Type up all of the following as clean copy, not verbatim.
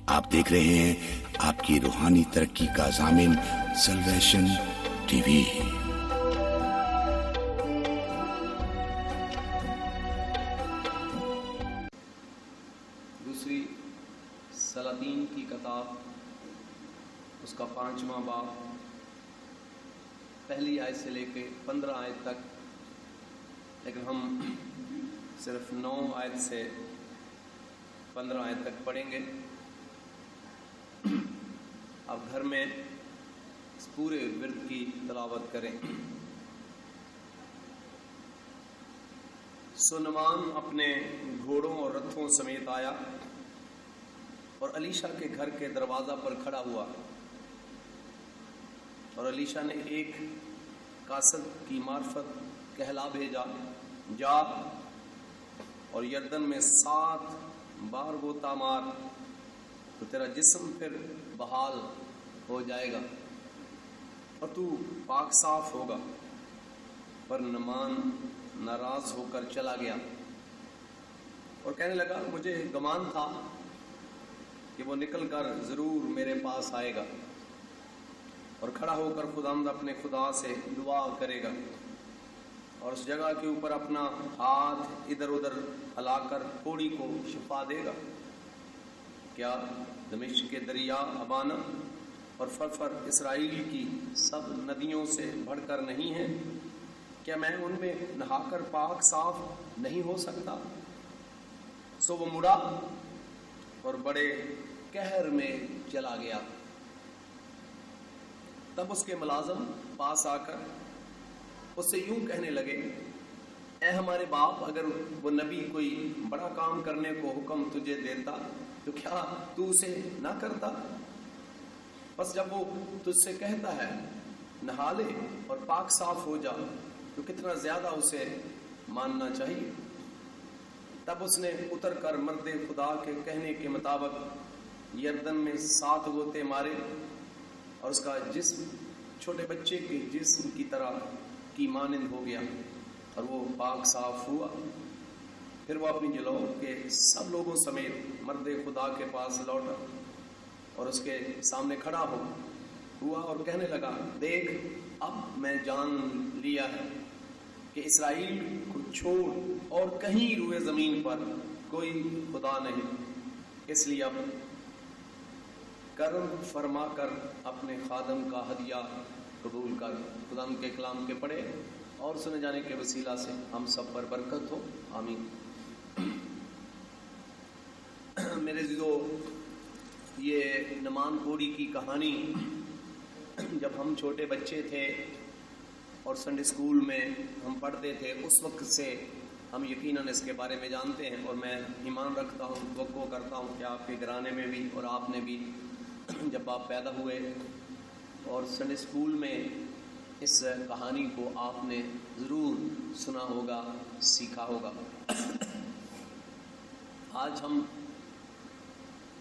آپ دیکھ رہے ہیں آپ کی روحانی ترقی کا ضامن سلویشن ٹی وی۔ دوسری سلاطین کی کتاب، اس کا 5واں باب، پہلی آیت سے لے کے 15 آیت تک، لیکن ہم صرف 9 آیت سے 15 آیت تک پڑھیں گے۔ آپ گھر میں اس پورے ورد کی تلاوت کریں۔ سو نعمان اپنے گھوڑوں اور رتھوں سمیت آیا اور علیشا کے گھر کے دروازہ پر کھڑا ہوا، اور علیشا نے ایک قاصد کی معرفت کہلا بھیجا، جا اور یردن میں 7 بار غوطہ مار تو تیرا جسم پھر بحال ہو جائے گا اور تو پاک صاف ہوگا۔ پر نعمان ناراض ہو کر چلا گیا اور کہنے لگا، مجھے گمان تھا کہ وہ نکل کر ضرور میرے پاس آئے گا اور کھڑا ہو کر خداوند اپنے خدا سے دعا کرے گا اور اس جگہ کے اوپر اپنا ہاتھ ادھر ادھر ہلا کر کوڑی کو شفا دے گا۔ کیا دمشق کے دریا ابانا اور فرفر اسرائیل کی سب ندیوں سے بڑھ کر نہیں ہیں؟ کیا میں ان میں نہا کر پاک صاف نہیں ہو سکتا؟ سو وہ مڑا اور بڑے قہر میں چلا گیا۔ تب اس کے ملازم پاس آ کر اس سے یوں کہنے لگے، اے ہمارے باپ، اگر وہ نبی کوئی بڑا کام کرنے کو حکم تجھے دیتا تو کیا تو اسے نہ کرتا؟ بس جب وہ تجھ سے کہتا ہے نہا لے اور پاک صاف ہو جا تو کتنا زیادہ اسے ماننا چاہیے۔ تب اس نے اتر کر مرد خدا کے کہنے کے مطابق یردن میں 7 غوطے مارے اور اس کا جسم چھوٹے بچے کے جسم کی طرح کی مانند ہو گیا اور وہ پاک صاف ہوا۔ پھر وہ اپنی جلو کے سب لوگوں سمیت مرد خدا کے پاس لوٹا اور اس کے سامنے کھڑا ہوا اور کہنے لگا، دیکھ، اب میں جان لیا ہے کہ اسرائیل کو چھوڑ اور کہیں روئے زمین پر کوئی خدا نہیں، اس لیے اب کرم فرما کر اپنے خادم کا ہدیہ قبول کر۔ خدا ان کے کلام کے پڑھے اور سنے جانے کے وسیلہ سے ہم سب پر برکت ہو، آمین۔ میرے عزیزو، یہ نعمان کوڑی کی کہانی جب ہم چھوٹے بچے تھے اور سنڈے اسکول میں ہم پڑھتے تھے، اس وقت سے ہم یقیناً اس کے بارے میں جانتے ہیں، اور میں ایمان رکھتا ہوں، توقع کرتا ہوں کہ آپ کے گھرانے میں بھی اور آپ نے بھی جب آپ پیدا ہوئے اور سنڈے اسکول میں اس کہانی کو آپ نے ضرور سنا ہوگا، سیکھا ہوگا۔ آج ہم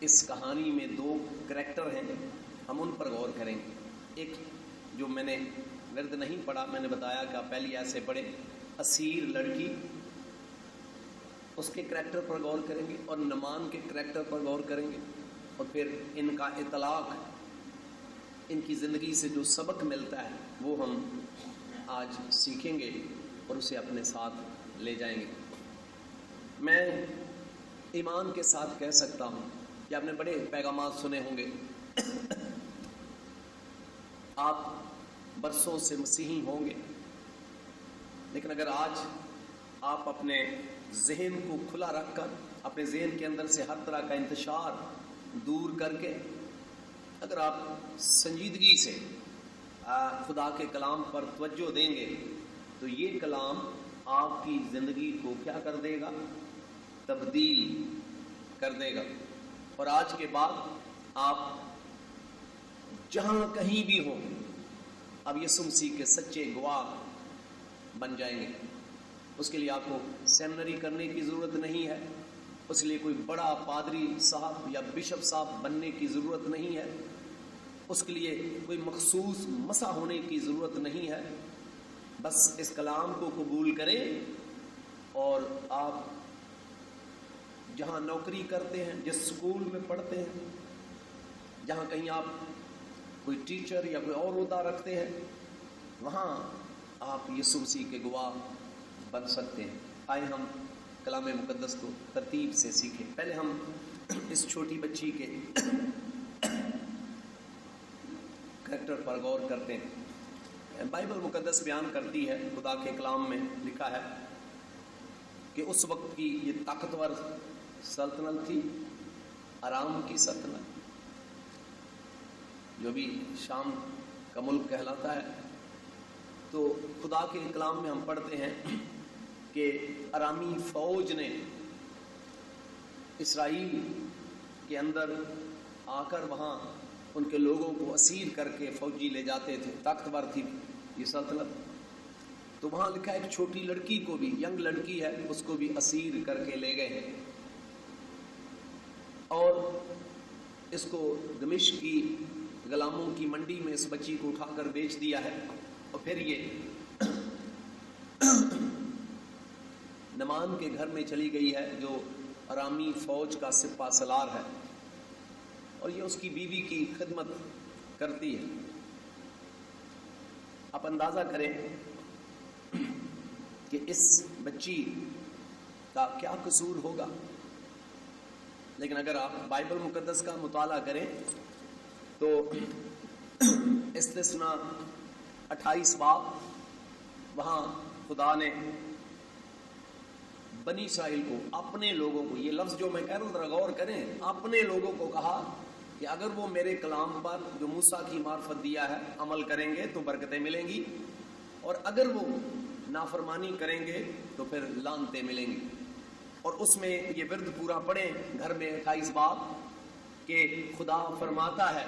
اس کہانی میں 2 کریکٹر ہیں، ہم ان پر غور کریں گے۔ ایک جو میں نے ورد نہیں پڑھا، میں نے بتایا کہ آپ پہلی آیت سے پڑھیں، اسیر لڑکی، اس کے کریکٹر پر غور کریں گے اور نعمان کے کریکٹر پر غور کریں گے، اور پھر ان کا اطلاق، ان کی زندگی سے جو سبق ملتا ہے وہ ہم آج سیکھیں گے اور اسے اپنے ساتھ لے جائیں گے۔ میں ایمان کے ساتھ کہہ سکتا ہوں کہ آپ نے بڑے پیغامات سنے ہوں گے، آپ برسوں سے مسیحی ہوں گے، لیکن اگر آج آپ اپنے ذہن کو کھلا رکھ کر، اپنے ذہن کے اندر سے ہر طرح کا انتشار دور کر کے، اگر آپ سنجیدگی سے خدا کے کلام پر توجہ دیں گے تو یہ کلام آپ کی زندگی کو کیا کر دے گا؟ تبدیل کر دے گا، اور آج کے بعد آپ جہاں کہیں بھی ہوں اب یسوع مسیح کے سچے گواہ بن جائیں گے۔ اس کے لیے آپ کو سیمنری کرنے کی ضرورت نہیں ہے، اس لیے کوئی بڑا پادری صاحب یا بشپ صاحب بننے کی ضرورت نہیں ہے، اس کے لیے کوئی مخصوص مسح ہونے کی ضرورت نہیں ہے۔ بس اس کلام کو قبول کریں اور آپ جہاں نوکری کرتے ہیں، جس سکول میں پڑھتے ہیں، جہاں کہیں آپ کوئی ٹیچر یا کوئی اور عہدہ رکھتے ہیں وہاں آپ یسوع مسیح کے گواہ بن سکتے ہیں۔ آئے ہم کلام مقدس کو ترتیب سے سیکھیں۔ پہلے ہم اس چھوٹی بچی کے کریکٹر پر غور کرتے ہیں۔ بائبل مقدس بیان کرتی ہے، خدا کے کلام میں لکھا ہے کہ اس وقت کی یہ طاقتور سلطنت تھی، آرام کی سلطنت، جو بھی شام کا ملک کہلاتا ہے۔ تو خدا کے کلام میں ہم پڑھتے ہیں کہ آرامی فوج نے اسرائیل کے اندر آ کر وہاں ان کے لوگوں کو اسیر کر کے فوجی لے جاتے تھے، طاقتور تھی یہ سلطنت۔ تو وہاں لکھا ہے ایک چھوٹی لڑکی کو بھی، ینگ لڑکی ہے، اس کو بھی اسیر کر کے لے گئے اور اس کو دمشق کی غلاموں کی منڈی میں اس بچی کو اٹھا کر بیچ دیا ہے۔ اور پھر یہ نعمان کے گھر میں چلی گئی ہے جو آرامی فوج کا سپہ سالار ہے، اور یہ اس کی بیوی کی خدمت کرتی ہے۔ آپ اندازہ کریں کہ اس بچی کا کیا قصور ہوگا، لیکن اگر آپ بائبل مقدس کا مطالعہ کریں تو استثنا 28 باب، وہاں خدا نے بنی اسرائیل کو، اپنے لوگوں کو، یہ لفظ جو میں کہہ رہا ہوں ذرا غور کریں، اپنے لوگوں کو کہا کہ اگر وہ میرے کلام پر جو موسیٰ کی معرفت دیا ہے عمل کریں گے تو برکتیں ملیں گی، اور اگر وہ نافرمانی کریں گے تو پھر لعنتیں ملیں گی۔ اور اس میں یہ ورد پورا پڑھیں گھر میں 28 باب کہ خدا فرماتا ہے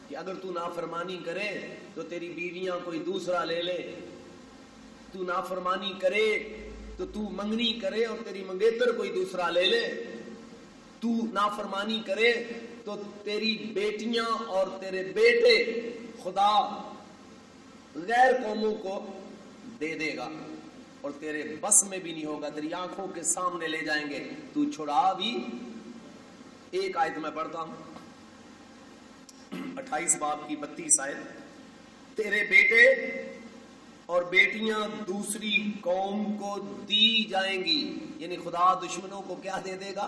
کہ اگر تو نافرمانی کرے تو تیری بیویاں کوئی دوسرا لے لے، تو نافرمانی کرے تو تو منگنی کرے اور تیری منگیتر کوئی دوسرا لے لے، تو نافرمانی کرے تو تیری بیٹیاں اور تیرے بیٹے خدا غیر قوموں کو دے دے گا اور تیرے بس میں بھی نہیں ہوگا، تیری آنکھوں کے سامنے لے جائیں گے، تو چھڑا بھی۔ ایک آیت میں پڑھتا ہوں 28 باب کی 32 آیت، تیرے بیٹے اور بیٹیاں دوسری قوم کو دی جائیں گی، یعنی خدا دشمنوں کو کیا دے دے گا؟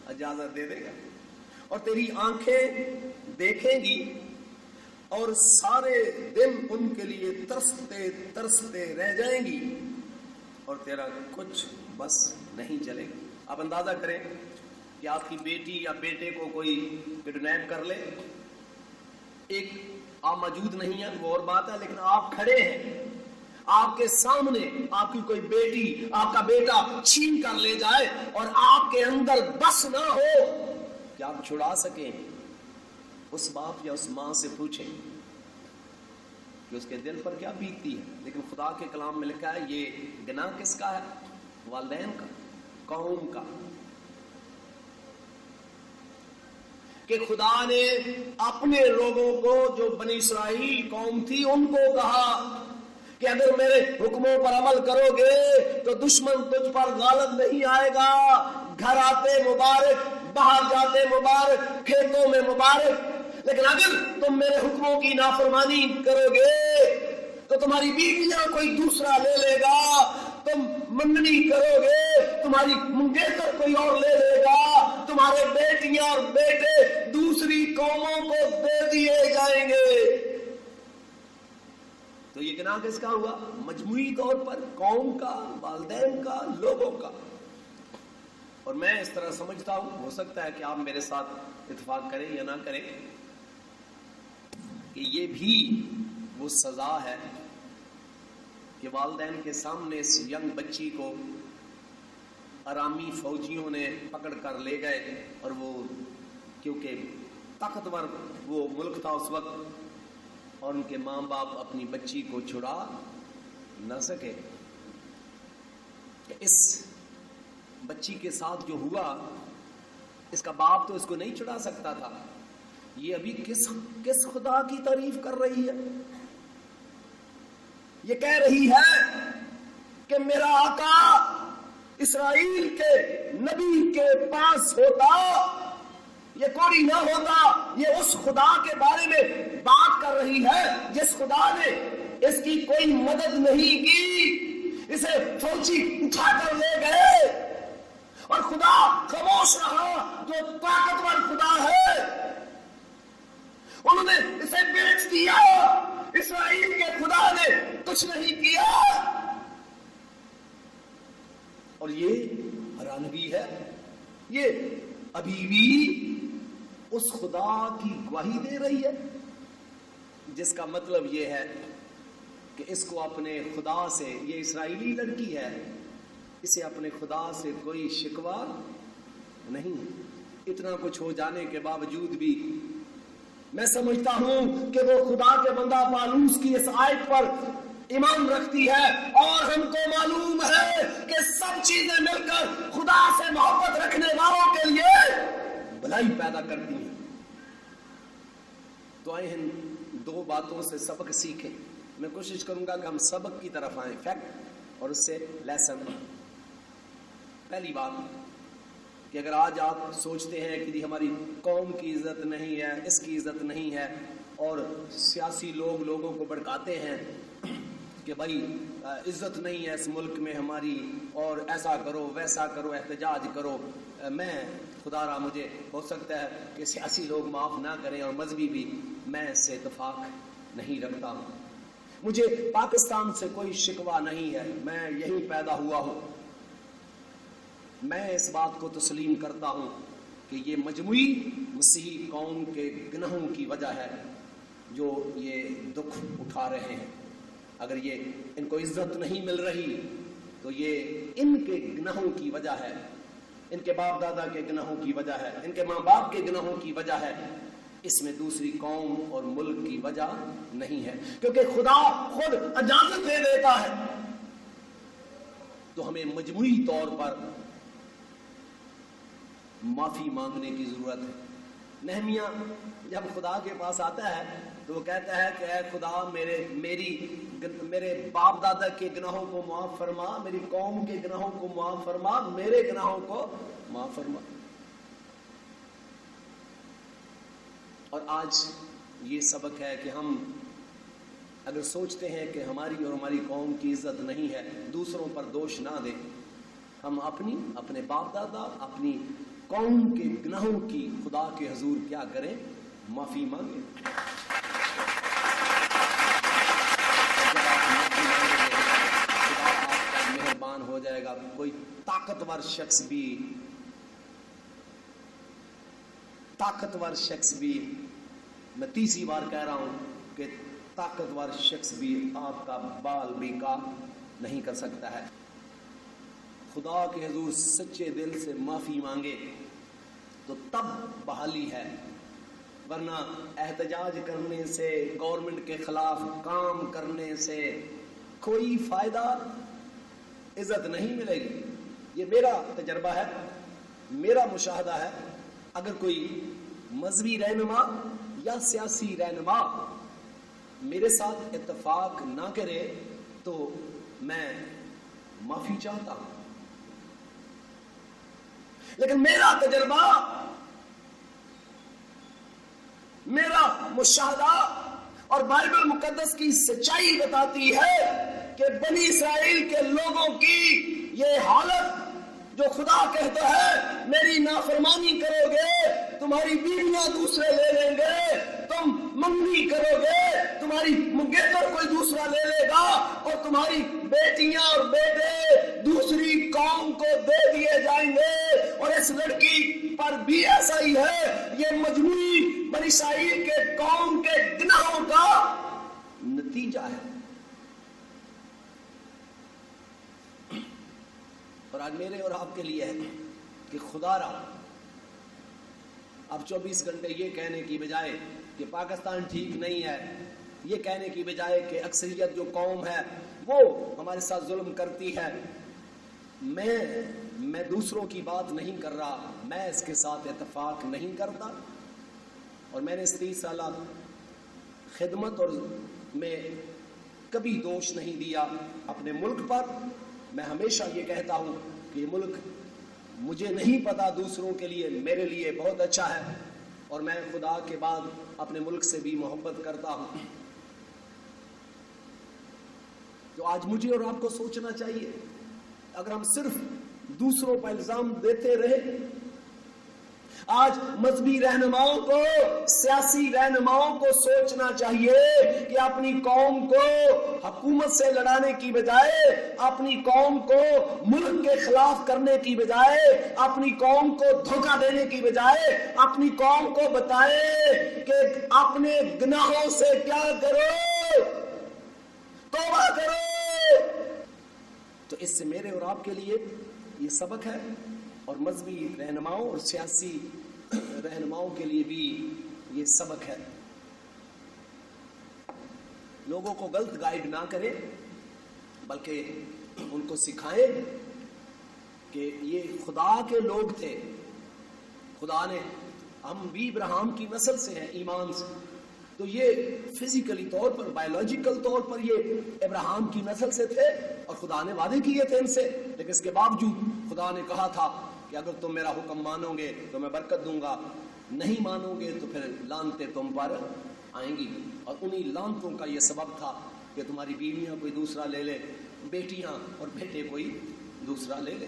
اجازت دے دے گا، اور تیری آنکھیں دیکھیں گی اور سارے دن ان کے لیے ترستے ترستے رہ جائیں گی اور تیرا کچھ بس نہیں چلے گا۔ آپ اندازہ کریں کہ آپ کی بیٹی یا بیٹے کو کوئی کڈنیپ کر لے، ایک آپ موجود نہیں ہے وہ اور بات ہے، لیکن آپ کھڑے ہیں، آپ کے سامنے آپ کی کوئی بیٹی، آپ کا بیٹا چھین کر لے جائے اور آپ کے اندر بس نہ ہو کہ آپ چھڑا سکیں، اس باپ یا اس ماں سے پوچھیں کہ اس کے دل پر کیا بیتتی ہے۔ لیکن خدا کے کلام میں لکھا ہے یہ گناہ کس کا ہے؟ والدین کا، قوم کا، کہ خدا نے اپنے لوگوں کو جو بنی اسرائیل قوم تھی ان کو کہا کہ اگر میرے حکموں پر عمل کرو گے تو دشمن تجھ پر غالب نہیں آئے گا، گھر آتے مبارک، باہر جاتے مبارک، کھیتوں میں مبارک، لیکن اگر تم میرے حکموں کی نافرمانی کرو گے تو تمہاری بیویاں کوئی دوسرا لے لے گا، تم منگنی کرو گے تمہاری منگیتر کوئی اور لے لے گا، تمہارے بیٹیاں اور بیٹے دوسری قوموں کو دے دیے جائیں گے۔ تو یہ گناہ کس کا ہوا؟ مجموعی طور پر قوم کا، والدین کا، لوگوں کا۔ اور میں اس طرح سمجھتا ہوں، ہو سکتا ہے کہ آپ میرے ساتھ اتفاق کریں یا نہ کریں، کہ یہ بھی وہ سزا ہے کہ والدین کے سامنے اس ینگ بچی کو آرامی فوجیوں نے پکڑ کر لے گئے، اور وہ کیونکہ طاقتور وہ ملک تھا اس وقت، اور ان کے ماں باپ اپنی بچی کو چھڑا نہ سکے۔ اس بچی کے ساتھ جو ہوا، اس کا باپ تو اس کو نہیں چھڑا سکتا تھا۔ یہ ابھی کس خدا کی تعریف کر رہی ہے؟ یہ کہہ رہی ہے کہ میرا آقا اسرائیل کے نبی کے پاس ہوتا، یہ کوری نہ ہوتا. یہ اس خدا کے بارے میں بات کر رہی ہے جس خدا نے اس کی کوئی مدد نہیں کی. اسے فوجی اٹھا کر لے گئے اور خدا خاموش رہا جو طاقتور خدا ہے. انہوں نے اسے بیچ دیا. اسرائیل کے خدا نے کچھ نہیں کیا. اور یہ حیرانگی ہے، یہ ابھی بھی اس خدا کی گواہی دے رہی ہے، جس کا مطلب یہ ہے کہ اس کو اپنے خدا سے، یہ اسرائیلی لڑکی ہے، اسے اپنے خدا سے کوئی شکوہ نہیں. اتنا کچھ ہو جانے کے باوجود بھی میں سمجھتا ہوں کہ وہ خدا کے بندہ پالوس کی اس آیت پر ایمان رکھتی ہے، اور ہم کو معلوم ہے کہ سب چیزیں مل کر خدا سے محبت رکھنے والوں کے لیے بھلائی پیدا کرتی ہیں. تو آئے ہم دو باتوں سے سبق سیکھیں. میں کوشش کروں گا کہ ہم سبق کی طرف آئیں، فیکٹ اور اس سے لیسن. پہلی بات کہ اگر آج آپ سوچتے ہیں کہ جی ہماری قوم کی عزت نہیں ہے، اس کی عزت نہیں ہے، اور سیاسی لوگ لوگوں کو بھڑکاتے ہیں کہ بھائی عزت نہیں ہے اس ملک میں ہماری، اور ایسا کرو ویسا کرو، احتجاج کرو. میں خدا را مجھے ہو سکتا ہے کہ سیاسی لوگ معاف نہ کریں اور مذہبی بھی، میں اس سے اتفاق نہیں رکھتا ہوں. مجھے پاکستان سے کوئی شکوہ نہیں ہے، میں یہیں پیدا ہوا ہوں. میں اس بات کو تسلیم کرتا ہوں کہ یہ مجموعی مسیحی قوم کے گناہوں کی وجہ ہے جو یہ دکھ اٹھا رہے ہیں. اگر یہ ان کو عزت نہیں مل رہی تو یہ ان کے گناہوں کی وجہ ہے، ان کے باپ دادا کے گناہوں کی وجہ ہے، ان کے ماں باپ کے گناہوں کی وجہ ہے. اس میں دوسری قوم اور ملک کی وجہ نہیں ہے، کیونکہ خدا خود اجازت دے دیتا ہے. تو ہمیں مجموعی طور پر معافی مانگنے کی ضرورت ہے. نہمیہ جب خدا کے پاس آتا ہے تو وہ کہتا ہے کہ اے خدا میرے باپ دادا کے گناہوں کو معاف فرما، میری قوم کے گناہوں کو معاف فرما، میرے گناہوں کو معاف فرما. اور آج یہ سبق ہے کہ ہم اگر سوچتے ہیں کہ ہماری اور ہماری قوم کی عزت نہیں ہے، دوسروں پر دوش نہ دیں. ہم اپنے باپ دادا، اپنی قوم کے گناہوں کی خدا کے حضور کیا کریں؟ معافی مانگیں. خدا آپ پر مہربان ہو جائے گا. کوئی طاقتور شخص بھی میں تیسری بار کہہ رہا ہوں کہ طاقتور شخص بھی آپ کا بال بیکا نہیں کر سکتا ہے. خدا کے حضور سچے دل سے معافی مانگے تو تب بحالی ہے، ورنہ احتجاج کرنے سے، گورنمنٹ کے خلاف کام کرنے سے کوئی فائدہ، عزت نہیں ملے گی. یہ میرا تجربہ ہے، میرا مشاہدہ ہے. اگر کوئی مذہبی رہنما یا سیاسی رہنما میرے ساتھ اتفاق نہ کرے تو میں معافی چاہتا ہوں. لیکن میرا تجربہ، میرا مشاہدہ اور بائبل مقدس کی سچائی بتاتی ہے کہ بنی اسرائیل کے لوگوں کی یہ حالت جو خدا کہتا ہے میری نافرمانی کرو گے، تمہاری بیویاں دوسرے لے لیں گے، تم منگنی کرو گے، تمہاری منگیتر کوئی دوسرا لے لے گا، اور تمہاری بیٹیاں اور بیٹے دوسری قوم کو دے دیے جائیں گے. اور اس لڑکی پر بھی ایسا ہی ہے. یہ مجموعی بنی اسرائیل کے قوم کے گناہوں کا نتیجہ ہے. اور آج میرے اور آپ کے لیے ہے کہ خدا را اب 24 گھنٹے یہ کہنے کی بجائے کہ پاکستان ٹھیک نہیں ہے، یہ کہنے کی بجائے کہ اکثریت جو قوم ہے وہ ہمارے ساتھ ظلم کرتی ہے، میں دوسروں کی بات نہیں کر رہا، میں اس کے ساتھ اتفاق نہیں کرتا. اور میں نے اس 30 سالہ خدمت اور میں کبھی دوش نہیں دیا اپنے ملک پر. میں ہمیشہ یہ کہتا ہوں کہ یہ ملک مجھے نہیں پتا دوسروں کے لیے، میرے لیے بہت اچھا ہے. اور میں خدا کے بعد اپنے ملک سے بھی محبت کرتا ہوں. تو آج مجھے اور آپ کو سوچنا چاہیے, اگر ہم صرف دوسروں پر الزام دیتے رہے, آج مذہبی رہنماؤں کو, سیاسی رہنماؤں کو سوچنا چاہیے کہ اپنی قوم کو حکومت سے لڑانے کی بجائے, اپنی قوم کو ملک کے خلاف کرنے کی بجائے, اپنی قوم کو دھوکہ دینے کی بجائے, اپنی قوم کو بتائے کہ اپنے گناہوں سے کیا کرو, توبہ کرو. تو اس سے میرے اور آپ کے لیے یہ سبق ہے, اور مذہبی رہنماؤں اور سیاسی رہنماؤں کے لیے بھی یہ سبق ہے. لوگوں کو غلط گائیڈ نہ کریں, بلکہ ان کو سکھائیں کہ یہ خدا کے لوگ تھے. خدا نے, ہم بھی ابراہیم کی نسل سے ہیں ایمان سے, تو یہ فزیکلی طور پر, بایولوجیکل طور پر یہ ابراہیم کی نسل سے تھے, اور خدا نے وعدے کیے تھے ان سے. لیکن اس کے باوجود خدا نے کہا تھا کہ اگر تم میرا حکم مانو گے تو میں برکت دوں گا, نہیں مانو گے تو پھر لعنتیں تم پر آئیں گی. اور انہی لعنتوں کا یہ سبب تھا کہ تمہاری بیویاں کوئی دوسرا لے لے, بیٹیاں اور بیٹے کوئی دوسرا لے لے.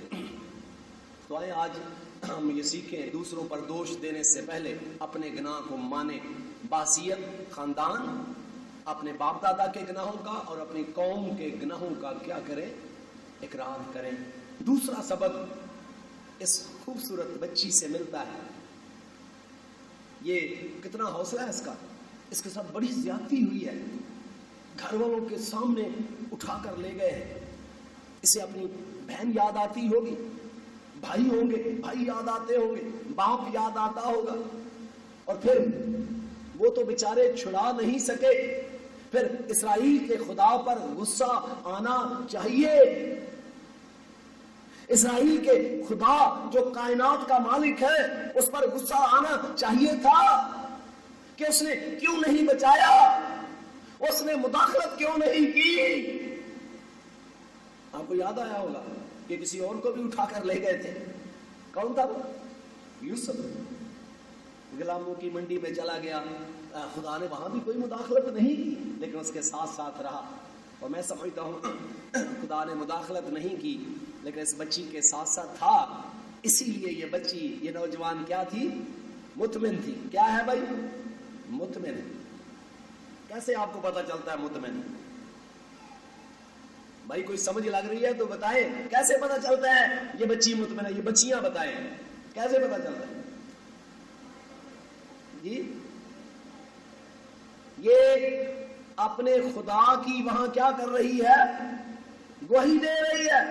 تو آئے آج ہم یہ سیکھیں, دوسروں پر دوش دینے سے پہلے اپنے گناہ کو مانیں. باحثیت خاندان اپنے باپ دادا کے گناہوں کا اور اپنی قوم کے گناہوں کا کیا کریں, اقرار کریں. دوسرا سبق اس خوبصورت بچی سے ملتا ہے. یہ کتنا حوصلہ ہے اس کا, اس کے ساتھ بڑی زیادتی ہوئی ہے. گھر والوں کے سامنے اٹھا کر لے گئے ہیں. اسے اپنی بہن یاد آتی ہوگی, بھائی ہوں گے, بھائی یاد آتے ہوں گے, باپ یاد آتا ہوگا, اور پھر وہ تو بیچارے چھڑا نہیں سکے. پھر اسرائیل کے خدا پر غصہ آنا چاہیے. اسرائیل کے خدا جو کائنات کا مالک ہے اس پر غصہ آنا چاہیے تھا کہ اس نے کیوں نہیں بچایا, اس نے مداخلت کیوں نہیں کی. آپ کو یاد آیا ہوگا کہ کسی اور کو بھی اٹھا کر لے گئے تھے. کون تھا وہ؟ یوسف. غلاموں کی منڈی میں چلا گیا, خدا نے وہاں بھی کوئی مداخلت نہیں کی, لیکن اس کے ساتھ ساتھ رہا. اور میں سمجھتا ہوں خدا نے مداخلت نہیں کی, لیکن اس بچی کے ساتھ ساتھ تھا. اسی لیے یہ بچی, یہ نوجوان کیا تھی, مطمئن تھی. کیا ہے بھائی, مطمئن. کیسے آپ کو پتا چلتا ہے مطمئن؟ بھائی کوئی سمجھ لگ رہی ہے تو بتائیں, کیسے پتا چلتا ہے یہ بچی مطمئن ہے؟ یہ بچیاں بتائیں کیسے پتا چلتا ہے جی. یہ اپنے خدا کی وہاں کیا کر رہی ہے, گواہی دے رہی ہے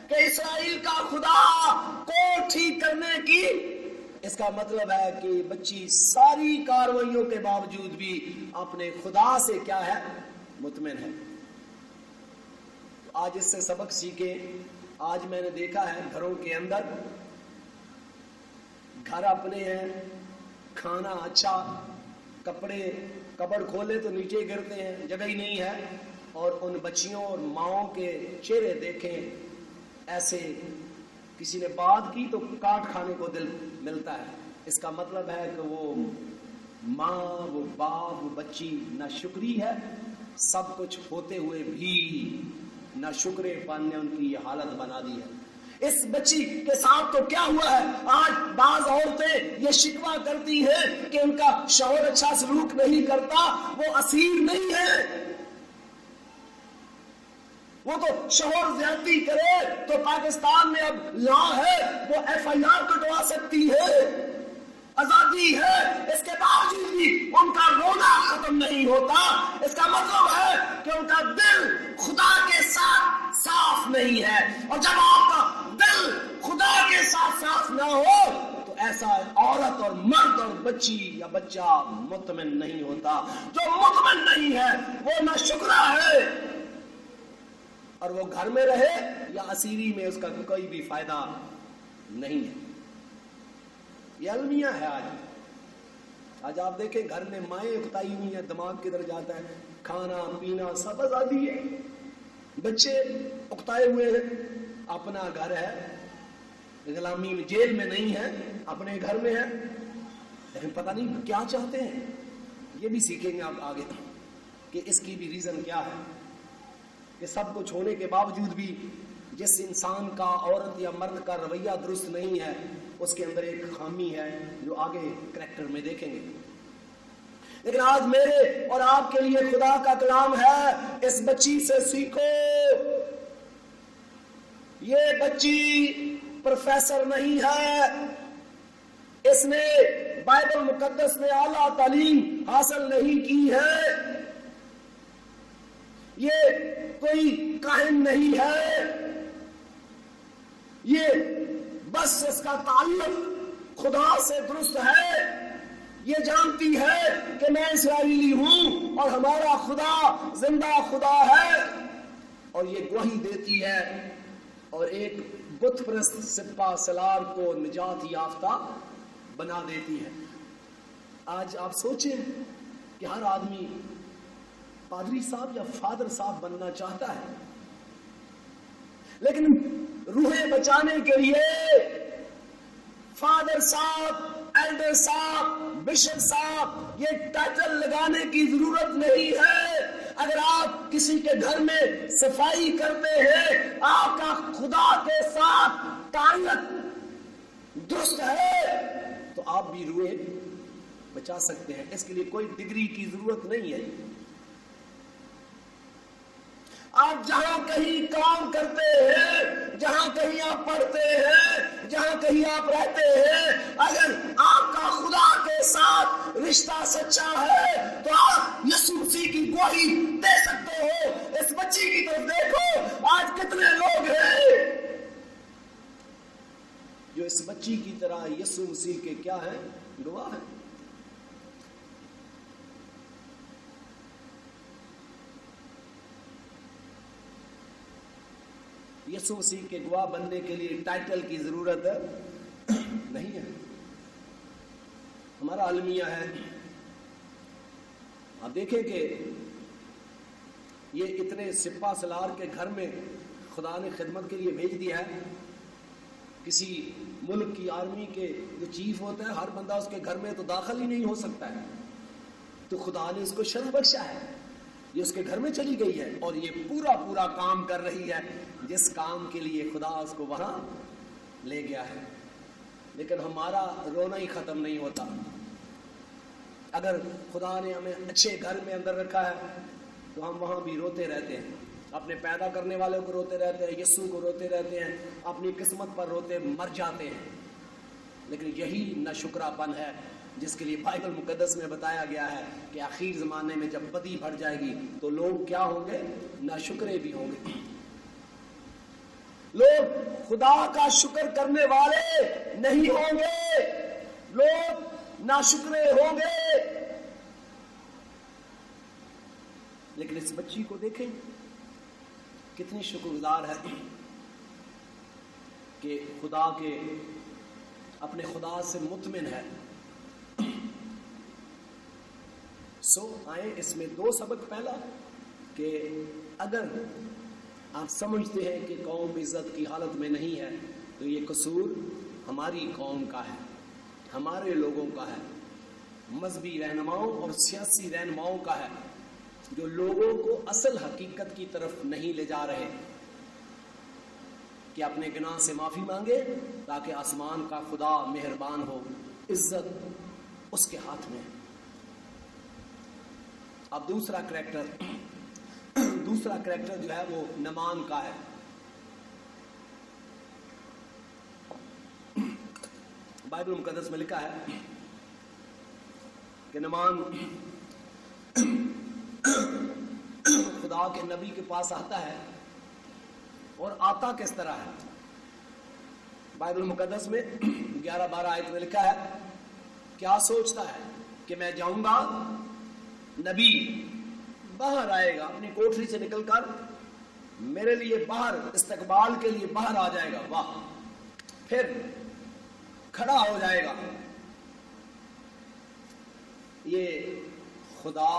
کہ اسرائیل کا خدا کو ٹھیک کرنے کی. اس کا مطلب ہے کہ بچی ساری کاروائیوں کے باوجود بھی اپنے خدا سے کیا ہے, مطمئن ہے. آج اس سے سبق سیکھیں. آج میں نے دیکھا ہے گھروں کے اندر, گھر اپنے ہیں, کھانا اچھا, کپڑے کپڑ کھولے تو نیچے گرتے ہیں, جگہ ہی نہیں ہے. اور ان بچیوں اور ماؤں کے چہرے دیکھیں, ایسے کسی نے بات کی تو کاٹ کھانے کو دل ملتا ہے. اس کا مطلب ہے کہ وہ ماں, وہ باپ, وہ بچی نہ شکری ہے. سب کچھ ہوتے ہوئے بھی نہ شکرے پن نے ان کی یہ حالت بنا دی ہے. اس بچی کے ساتھ تو کیا ہوا ہے, آج بعض عورتیں یہ شکوہ کرتی ہیں کہ ان کا شوہر اچھا سلوک نہیں کرتا, وہ اسیر نہیں ہے. وہ تو شوہر زیادتی کرے تو پاکستان میں اب لا ہے, وہ FIR کٹوا سکتی ہے, آزادی ہے. اس کے باوجود بھی ان کا رونا ختم نہیں ہوتا. اس کا مطلب ہے کہ ان کا دل خدا کے ساتھ صاف نہیں ہے. اور جب آپ کا دل خدا کے ساتھ صاف نہ ہو تو ایسا عورت اور مرد اور بچی یا بچہ مطمئن نہیں ہوتا. جو مطمئن نہیں ہے وہ نہ شکرا ہے, اور وہ گھر میں رہے یا اسیری میں اس کا کوئی بھی فائدہ نہیں ہے. یہ المیہ ہے. آج آپ دیکھیں گھر میں مائیں اکتائی ہوئی ہیں, دماغ کدھر جاتا ہے, کھانا پینا سب آزادی ہے, بچے اکتائے ہوئے ہیں. اپنا گھر ہے, غلامی میں, جیل میں نہیں ہے, اپنے گھر میں ہے. لیکن پتہ نہیں کیا چاہتے ہیں. یہ بھی سیکھیں گے آپ آگے کہ اس کی بھی ریزن کیا ہے کہ سب کچھ ہونے کے باوجود بھی جس انسان کا عورت یا مرد کا رویہ درست نہیں ہے اس کے اندر ایک خامی ہے جو آگے کریکٹر میں دیکھیں گے. لیکن آج میرے اور آپ کے لیے خدا کا کلام ہے, اس بچی سے سیکھو. یہ بچی پروفیسر نہیں ہے, اس نے بائبل مقدس میں اعلیٰ تعلیم حاصل نہیں کی ہے, یہ کوئی کاہن نہیں ہے, یہ بس اس کا تعلق خدا سے درست ہے. یہ جانتی ہے کہ میں اسرائیلی ہوں اور ہمارا خدا زندہ خدا ہے, اور یہ گواہی دیتی ہے اور ایک بت پرست سپہ سالار کو نجات یافتہ بنا دیتی ہے. آج آپ سوچیں کہ ہر آدمی پادری صاحب یا فادر صاحب بننا چاہتا ہے, لیکن روحیں بچانے کے لیے فادر صاحب, ایلڈر صاحب, بشپ صاحب یہ ٹائٹل لگانے کی ضرورت نہیں ہے. اگر آپ کسی کے گھر میں صفائی کرتے ہیں, آپ کا خدا کے ساتھ تعلق درست ہے, تو آپ بھی روحیں بچا سکتے ہیں. اس کے لیے کوئی ڈگری کی ضرورت نہیں ہے. آپ جہاں کہیں کام کرتے ہیں, جہاں کہیں آپ پڑھتے ہیں, جہاں کہیں آپ رہتے ہیں, اگر آپ کا خدا کے ساتھ رشتہ سچا ہے تو آپ یسوع مسیح کی گواہی دے سکتے ہو. اس بچی کی طرف دیکھو, آج کتنے لوگ ہیں جو اس بچی کی طرح یسوع مسیح کے کیا ہیں, گواہ ہیں. یسوع مسیح کے گواہ بننے کے لیے ٹائٹل کی ضرورت نہیں ہے. ہمارا المیہ ہے, آپ دیکھیں کہ یہ اتنے سپہ سالار کے گھر میں خدا نے خدمت کے لیے بھیج دیا ہے. کسی ملک کی آرمی کے جو چیف ہوتا ہے, ہر بندہ اس کے گھر میں تو داخل ہی نہیں ہو سکتا ہے, تو خدا نے اس کو شرف بخشا ہے. یہ اس کے گھر میں چلی گئی ہے اور یہ پورا کام کر رہی ہے جس کام کے لیے خدا اس کو وہاں لے گیا ہے. لیکن ہمارا رونا ہی ختم نہیں ہوتا. اگر خدا نے ہمیں اچھے گھر میں اندر رکھا ہے تو ہم وہاں بھی روتے رہتے ہیں, اپنے پیدا کرنے والوں کو روتے رہتے ہیں, یسوع کو روتے رہتے ہیں, اپنی قسمت پر روتے مر جاتے ہیں. لیکن یہی ناشکرا پن ہے جس کے لیے بائبل مقدس میں بتایا گیا ہے کہ آخر زمانے میں جب بدی بڑھ جائے گی تو لوگ کیا ہوں گے, ناشکرے بھی ہوں گے. لوگ خدا کا شکر کرنے والے نہیں ہوں گے, لوگ ناشکرے ہوں گے. لیکن اس بچی کو دیکھیں کتنی شکر گزار ہے کہ خدا کے اپنے خدا سے مطمئن ہے. آئیں اس میں دو سبق. پہلا کہ اگر آپ سمجھتے ہیں کہ قوم عزت کی حالت میں نہیں ہے تو یہ قصور ہماری قوم کا ہے, ہمارے لوگوں کا ہے, مذہبی رہنماؤں اور سیاسی رہنماؤں کا ہے جو لوگوں کو اصل حقیقت کی طرف نہیں لے جا رہے کہ اپنے گناہ سے معافی مانگے تاکہ آسمان کا خدا مہربان ہو. عزت اس کے ہاتھ میں. اب دوسرا کریکٹر جو ہے وہ نمان کا ہے. بائبل مقدس میں لکھا ہے کہ نمان خدا کے نبی کے پاس آتا ہے, اور آتا کس طرح ہے. بائبل مقدس میں 11-12 آیت میں لکھا ہے, کیا سوچتا ہے کہ میں جاؤں گا, نبی باہر آئے گا اپنی کوٹری سے نکل کر میرے لیے باہر استقبال کے لیے باہر آ جائے گا, واہ, پھر کھڑا ہو جائے گا. یہ خدا,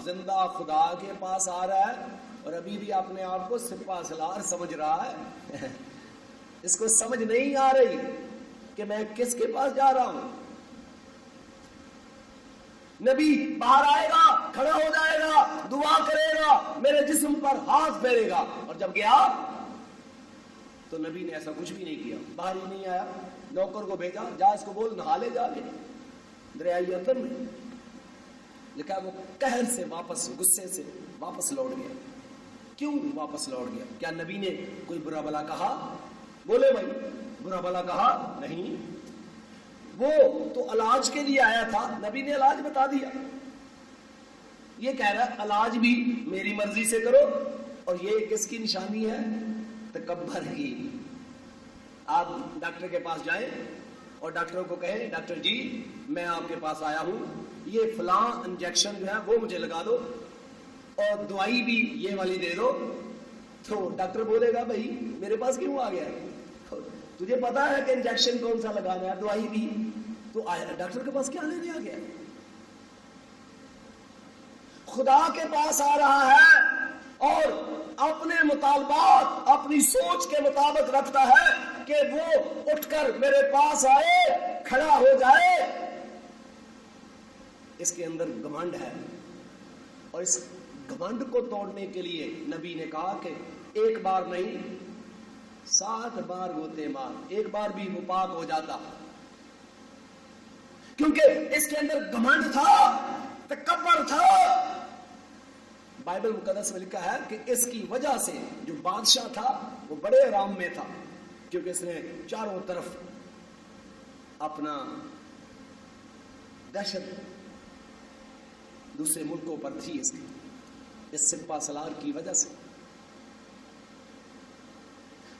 زندہ خدا کے پاس آ رہا ہے اور ابھی بھی اپنے آپ کو سپہ سالار سمجھ رہا ہے. اس کو سمجھ نہیں آ رہی کہ میں کس کے پاس جا رہا ہوں. نبی باہر آئے گا, کھڑا ہو جائے گا, دعا کرے گا, میرے جسم پر ہاتھ پھیرے گا. اور جب گیا تو نبی نے ایسا کچھ بھی نہیں کیا, باہر ہی نہیں آیا. نوکر کو بھیجا, جا اس کو بول نہا لے جا کے دریائے اردن میں. لکھا وہ قہر سے واپس, غصے سے واپس لوٹ گیا. کیوں واپس لوٹ گیا؟ کیا نبی نے کوئی برا بلا کہا؟ بولے بھائی, برا بلا کہا نہیں. وہ تو علاج کے لیے آیا تھا, نبی نے علاج بتا دیا. یہ کہہ رہا ہے علاج بھی میری مرضی سے کرو. اور یہ کس کی نشانی ہے؟ تکبر کی. آپ ڈاکٹر کے پاس جائیں اور ڈاکٹروں کو کہیں ڈاکٹر جی میں آپ کے پاس آیا ہوں, یہ فلاں انجیکشن جو ہے وہ مجھے لگا دو اور دوائی بھی یہ والی دے دو. تو ڈاکٹر بولے گا بھائی میرے پاس کیوں آ گیا, تجھے پتا ہے کہ انجیکشن کون سا لگانا ہے, دوائی بھی, تو ڈاکٹر کے پاس کیا لینے آ گیا؟ خدا کے پاس آ رہا ہے اور اپنے مطالبات اپنی سوچ کے مطابق رکھتا ہے کہ وہ اٹھ کر میرے پاس آئے, کھڑا ہو جائے. اس کے اندر گھمنڈ ہے, اور اس گھمنڈ کو توڑنے کے لیے نبی نے کہا کہ ایک بار نہیں 7 بار گوتے مار, ایک بار بھی وہ پاک ہو جاتا. کیونکہ اس کے اندر گھمنڈ تھا, تکبر تھا. بائبل مقدس میں لکھا ہے کہ اس کی وجہ سے جو بادشاہ تھا وہ بڑے آرام میں تھا, کیونکہ اس نے چاروں طرف اپنا دہشت دوسرے ملکوں پر تھی اس کی, اس سپہ سالار کی وجہ سے.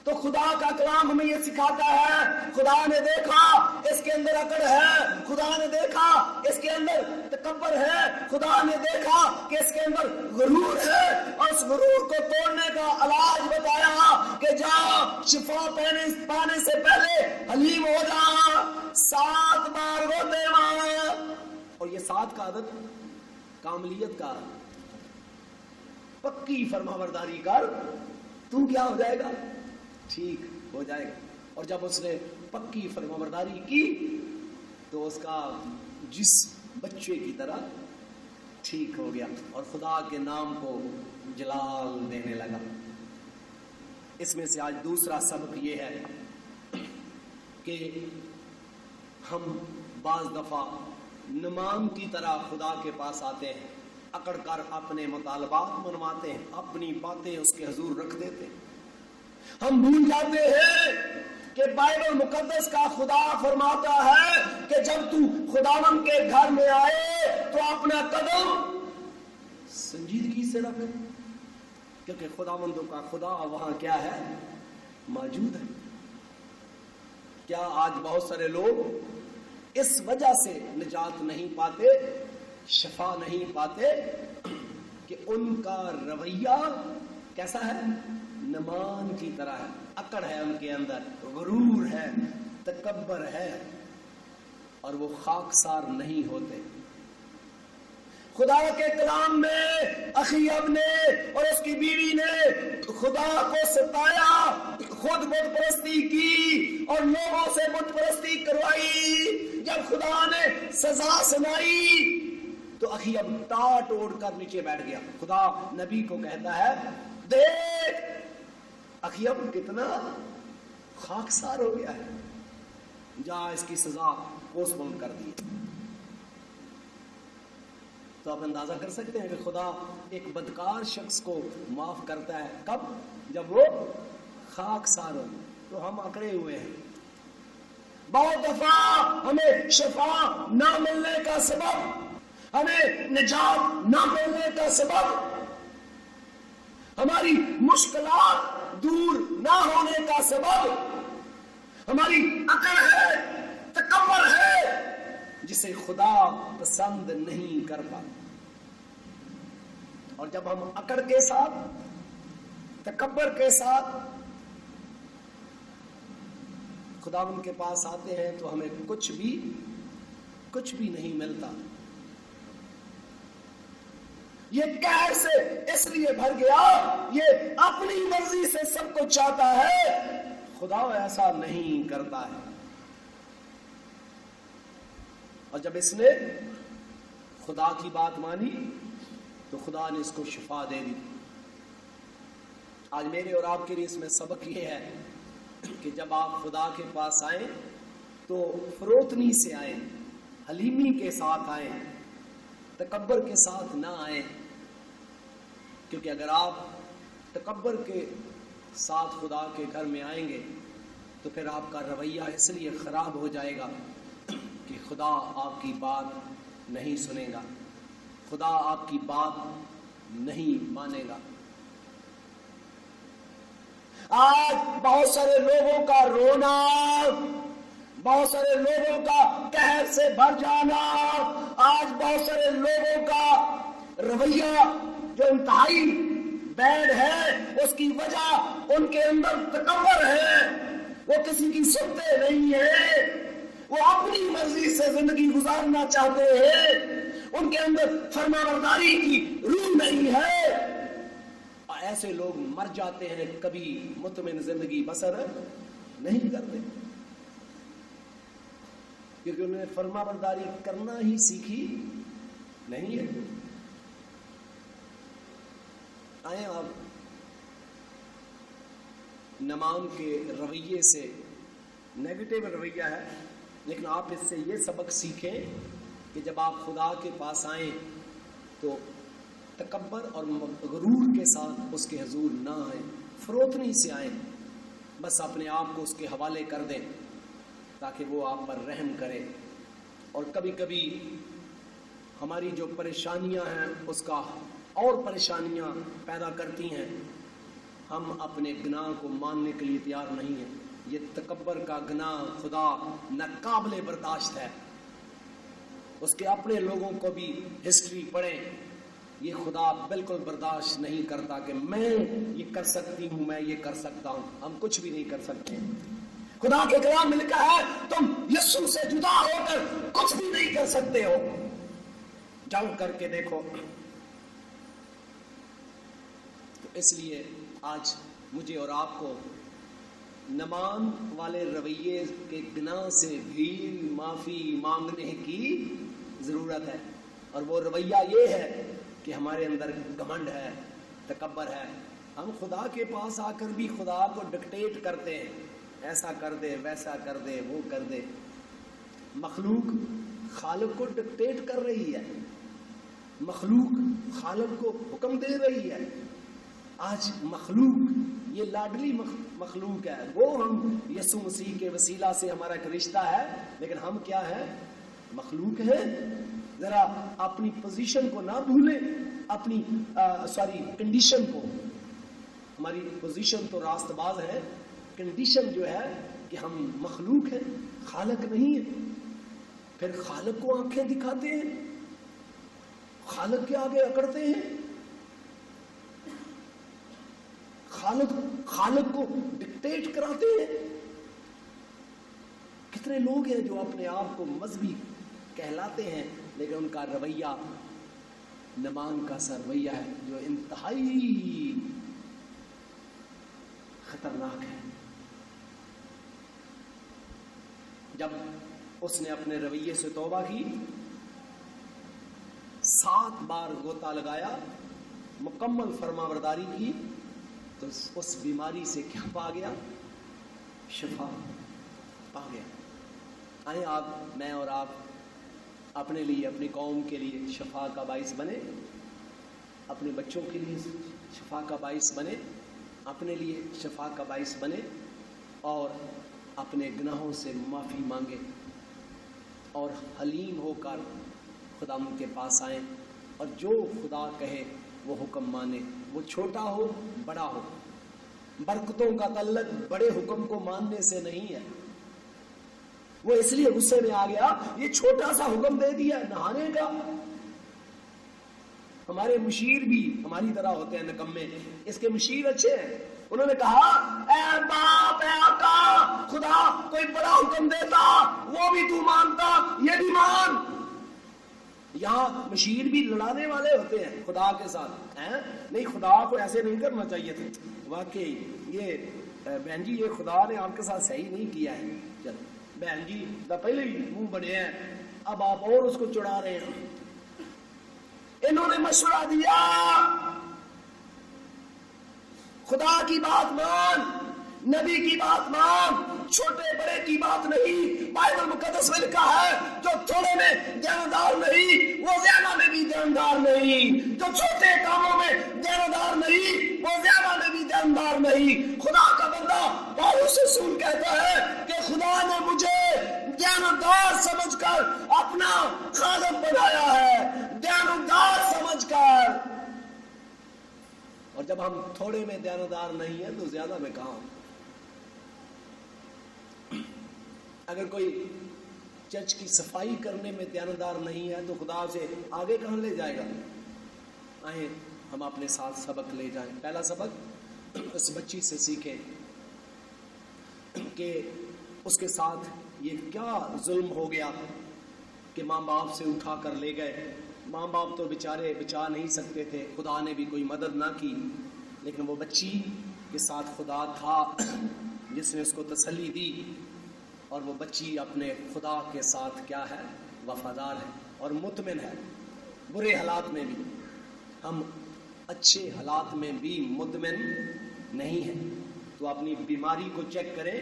تو خدا کا کلام ہمیں یہ سکھاتا ہے, خدا نے دیکھا اس کے اندر اکڑ ہے, خدا نے دیکھا اس کے اندر تکبر ہے, خدا نے دیکھا کہ اس کے اندر غرور ہے, اور اس غرور کو توڑنے کا علاج بتایا کہ جا شفا پانے سے پہلے حلیم ہو جا, 7 بار روتے مار. اور یہ 7 کا عدد کاملیت کا, پکی فرمانبرداری کر, تو کیا ہو جائے گا؟ ٹھیک ہو جائے گا. اور جب اس نے پکی فرمانبرداری کی تو اس کا جس بچے کی طرح ٹھیک ہو گیا اور خدا کے نام کو جلال دینے لگا. اس میں سے آج دوسرا سبق یہ ہے کہ ہم بعض دفعہ نمان کی طرح خدا کے پاس آتے ہیں, اکڑ کر اپنے مطالبات منواتے ہیں, اپنی باتیں اس کے حضور رکھ دیتے ہیں. ہم بھول جاتے ہیں کہ بائبل مقدس کا خدا فرماتا ہے کہ جب تو خداوند کے گھر میں آئے تو اپنا قدم سنجیدگی سے رکھ, کیونکہ خداوندوں کا خدا وہاں کیا ہے؟ موجود ہے. کیا آج بہت سارے لوگ اس وجہ سے نجات نہیں پاتے, شفا نہیں پاتے کہ ان کا رویہ کیسا ہے؟ نمان کی طرح ہے, اکڑ ہے ان کے اندر, غرور ہے, تکبر ہے, اور وہ خاکسار نہیں ہوتے. خدا کے کلام میں اخیب نے اور اس کی بیوی نے خدا کو ستایا, خود بت پرستی کی اور لوگوں سے بت پرستی کروائی. جب خدا نے سزا سنائی تو اخیب ٹاٹ اوڑ کر نیچے بیٹھ گیا. خدا نبی کو کہتا ہے دیکھ اخیب کتنا خاکسار ہو گیا ہے, جا اس کی سزا پوسٹ پون کر دی. تو آپ اندازہ کر سکتے ہیں کہ خدا ایک بدکار شخص کو معاف کرتا ہے کب؟ جب وہ خاکسار ہو. تو ہم اکڑے ہوئے ہیں. بہت دفعہ ہمیں شفا نہ ملنے کا سبب, ہمیں نجات نہ ملنے کا سبب, ہماری مشکلات دور نہ ہونے کا سبب ہماری اکڑ ہے, تکبر ہے, جسے خدا پسند نہیں کرتا. اور جب ہم اکڑ کے ساتھ, تکبر کے ساتھ خداوند کے پاس آتے ہیں تو ہمیں کچھ بھی نہیں ملتا. یہ قہر سے اس لیے بھر گیا, یہ اپنی مرضی سے سب کو چاہتا ہے, خدا ایسا نہیں کرتا ہے. اور جب اس نے خدا کی بات مانی تو خدا نے اس کو شفا دے دی۔ آج میرے اور آپ کے لیے اس میں سبق یہ ہے کہ جب آپ خدا کے پاس آئیں تو فروتنی سے آئیں، حلیمی کے ساتھ آئیں، تکبر کے ساتھ نہ آئیں، کیونکہ اگر آپ تکبر کے ساتھ خدا کے گھر میں آئیں گے تو پھر آپ کا رویہ اس لیے خراب ہو جائے گا کہ خدا آپ کی بات نہیں سنے گا، خدا آپ کی بات نہیں مانے گا۔ آج بہت سارے لوگوں کا رونا، بہت سارے لوگوں کا قہر سے بھر جانا، آج بہت سارے لوگوں کا رویہ جو انتہائی بیڈ ہے، اس کی وجہ ان کے اندر تکبر ہے، وہ کسی کی سنتے نہیں ہیں، وہ اپنی مرضی سے زندگی گزارنا چاہتے ہیں، ان کے اندر فرمانبرداری کی روح نہیں ہے۔ ایسے لوگ مر جاتے ہیں، کبھی مطمئن زندگی بسر نہیں کرتے، کیونکہ انہوں نے فرمانبرداری کرنا ہی سیکھی نہیں ہے۔ آئیں آپ نعمان کے رویے سے، نیگیٹو رویہ ہے، لیکن آپ اس سے یہ سبق سیکھیں کہ جب آپ خدا کے پاس آئیں تو تکبر اور غرور کے ساتھ اس کے حضور نہ آئیں، فروتنی سے آئیں، بس اپنے آپ کو اس کے حوالے کر دیں تاکہ وہ آپ پر رحم کرے۔ اور کبھی کبھی ہماری جو پریشانیاں ہیں اس کا اور پریشانیاں پیدا کرتی ہیں، ہم اپنے گناہ کو ماننے کے لیے تیار نہیں ہیں۔ یہ تکبر کا گناہ خدا ناقابل برداشت ہے، اس کے اپنے لوگوں کو بھی ہسٹری پڑھیں، یہ خدا بالکل برداشت نہیں کرتا کہ میں یہ کر سکتی ہوں، میں یہ کر سکتا ہوں۔ ہم کچھ بھی نہیں کر سکتے۔ خدا کے کلام میں لکھا ہے تم یسوع سے جدا ہو کر کچھ بھی نہیں کر سکتے ہو، جاؤ کر کے دیکھو۔ تو اس لیے آج مجھے اور آپ کو نعمان والے رویے کے گناہ سے بھی معافی مانگنے کی ضرورت ہے، اور وہ رویہ یہ ہے کہ ہمارے اندر گھمنڈ ہے، تکبر ہے۔ ہم خدا کے پاس آ کر بھی خدا کو ڈکٹیٹ کرتے ہیں، ایسا کر دے، ویسا کر دے، وہ کر دے۔ مخلوق خالق کو ڈکٹیٹ کر رہی ہے، مخلوق خالق کو حکم دے رہی ہے۔ آج مخلوق یہ لاڈلی مخلوق ہے، وہ ہم یسوع مسیح کے وسیلہ سے ہمارا ایک رشتہ ہے، لیکن ہم کیا ہے؟ مخلوق ہیں۔ ذرا اپنی پوزیشن کو نہ بھولیں، اپنی کنڈیشن کو۔ ہماری پوزیشن تو راست باز ہے، کنڈیشن جو ہے کہ ہم مخلوق ہیں، خالق نہیں ہے۔ پھر خالق کو آنکھیں دکھاتے ہیں، خالق کے آگے اکڑتے ہیں، خالق کو ڈکٹیٹ کراتے ہیں۔ کتنے لوگ ہیں جو اپنے آپ کو مذہبی کہلاتے ہیں، لیکن ان کا رویہ نعمان کا سا رویہ ہے جو انتہائی خطرناک ہے۔ جب اس نے اپنے رویے سے توبہ کی، 7 بار غوطہ لگایا، مکمل فرمانبرداری کی، تو اس بیماری سے کیا پا گیا؟ شفا پا گیا۔ آئیں آپ، میں اور آپ اپنے لیے، اپنی قوم کے لیے شفا کا باعث بنے، اپنے بچوں کے لیے شفا کا باعث بنے، اپنے لیے شفا کا باعث بنے، اور اپنے گناہوں سے معافی مانگے، اور حلیم ہو کر خدا ان کے پاس آئیں، اور جو خدا کہے وہ حکم مانے، وہ چھوٹا ہو بڑا ہو۔ برکتوں کا تعلق بڑے حکم کو ماننے سے نہیں ہے۔ وہ اس لیے غصے میں آ گیا، یہ چھوٹا سا حکم دے دیا نہانے کا۔ ہمارے مشیر بھی ہماری طرح ہوتے ہیں نکمے، اس کے مشیر اچھے ہیں۔ انہوں نے کہا اے باپ، اے آقا، خدا کوئی بڑا حکم دیتا وہ بھی تو مانتا، یہ بھی مان۔ یہاں مشیر بھی لڑانے والے ہوتے ہیں خدا کے ساتھ، نہیں خدا کو ایسے نہیں کرنا چاہیے تھا، واقعی یہ بہن جی یہ خدا نے آپ کے ساتھ صحیح نہیں کیا ہے، چل بہن جی دا پہلے ہی منہ بنے ہیں، اب آپ اور اس کو چڑھا رہے ہیں۔ انہوں نے مشورہ دیا خدا کی بات مان، نبی کی بات مان، چھوٹے بڑے کی بات نہیں۔ بائبل مقدس میں لکھا ہے جو تھوڑے میں دیندار نہیں وہ زیادہ میں بھی دیندار نہیں، جو چھوٹے کاموں میں دیندار نہیں وہ زیادہ میں بھی دیندار نہیں۔ خدا کا بندہ پالوس رسول کہتا ہے کہ خدا نے مجھے دیندار سمجھ کر اپنا خادم بنایا ہے، دیندار سمجھ کر۔ اور جب ہم تھوڑے میں دیندار نہیں ہیں تو زیادہ میں کہاں؟ اگر کوئی چرچ کی صفائی کرنے میں دیندار نہیں ہے تو خدا سے آگے کہاں لے جائے گا؟ آئیں ہم اپنے ساتھ سبق لے جائیں۔ پہلا سبق اس بچی سے سیکھیں کہ اس کے ساتھ یہ کیا ظلم ہو گیا کہ ماں باپ سے اٹھا کر لے گئے۔ ماں باپ تو بیچارے بچا نہیں سکتے تھے، خدا نے بھی کوئی مدد نہ کی، لیکن وہ بچی کے ساتھ خدا تھا جس نے اس کو تسلی دی، اور وہ بچی اپنے خدا کے ساتھ کیا ہے؟ وفادار ہے اور مطمئن ہے۔ برے حالات میں بھی، ہم اچھے حالات میں بھی مطمئن نہیں ہیں۔ تو اپنی بیماری کو چیک کریں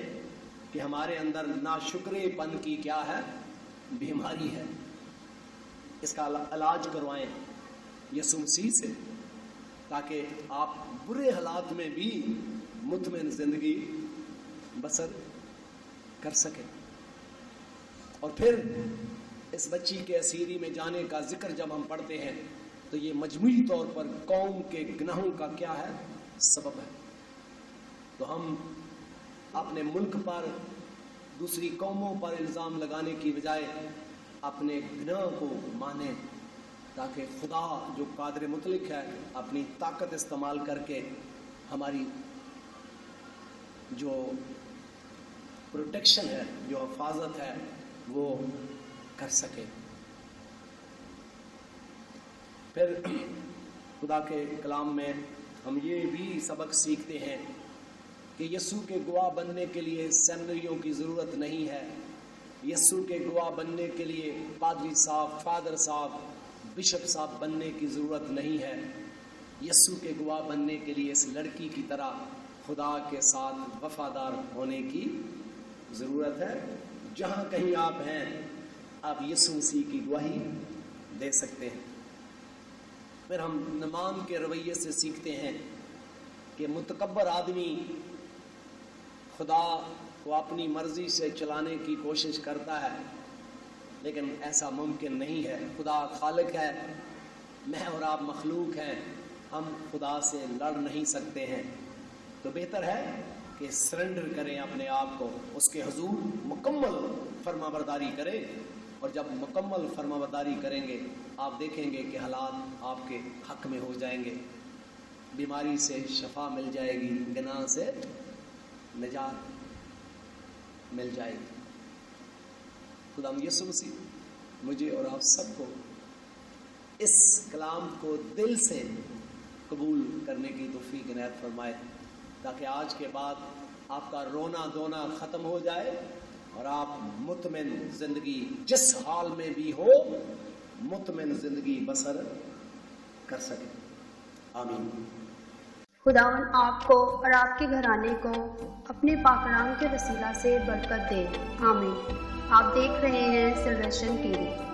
کہ ہمارے اندر ناشکرے پن کی کیا ہے؟ بیماری ہے۔ اس کا علاج کروائیں یسوع مسیح سے، تاکہ آپ برے حالات میں بھی مطمئن زندگی بسر کر سکیں۔ اور پھر اس بچی کے اسیری میں جانے کا ذکر جب ہم پڑھتے ہیں تو یہ مجموعی طور پر قوم کے گناہوں کا کیا ہے؟ سبب ہے۔ تو ہم اپنے ملک پر دوسری قوموں پر الزام لگانے کی بجائے اپنے گناہ کو مانیں، تاکہ خدا جو قادر مطلق ہے اپنی طاقت استعمال کر کے ہماری جو پروٹیکشن ہے، جو حفاظت ہے، وہ کر سکے۔ پھر خدا کے کلام میں ہم یہ بھی سبق سیکھتے ہیں کہ یسوع کے گواہ بننے کے لیے سیمنریوں کی ضرورت نہیں ہے۔ یسوع کے گواہ بننے کے لیے پادری صاحب، فادر صاحب، بشپ صاحب بننے کی ضرورت نہیں ہے۔ یسوع کے گواہ بننے کے لیے اس لڑکی کی طرح خدا کے ساتھ وفادار ہونے کی ضرورت ہے۔ جہاں کہیں آپ ہیں آپ یسوع مسیح کی گواہی دے سکتے ہیں۔ پھر ہم نعمان کے رویے سے سیکھتے ہیں کہ متکبر آدمی خدا کو اپنی مرضی سے چلانے کی کوشش کرتا ہے، لیکن ایسا ممکن نہیں ہے۔ خدا خالق ہے، میں اور آپ مخلوق ہیں، ہم خدا سے لڑ نہیں سکتے ہیں۔ تو بہتر ہے کہ سرنڈر کریں اپنے آپ کو، اس کے حضور مکمل فرما برداری کریں، اور جب مکمل فرما برداری کریں گے آپ دیکھیں گے کہ حالات آپ کے حق میں ہو جائیں گے، بیماری سے شفا مل جائے گی، گناہ سے نجات مل جائے گی۔ خدا یسوع مسیح مجھے اور آپ سب کو اس کلام کو دل سے قبول کرنے کی توفیق عنایت فرمائے، تاکہ آج کے بعد آپ کا رونا دھونا ختم ہو جائے اور آپ مطمئن زندگی جس حال میں بھی ہو مطمئن زندگی بسر کر سکیں۔ آمین۔ خداوند آپ کو اور آپ کے گھرانے کو اپنے پاک نام کے وسیلہ سے برکت دے۔ آمین۔ آپ دیکھ رہے ہیں سلویشن ٹی وی۔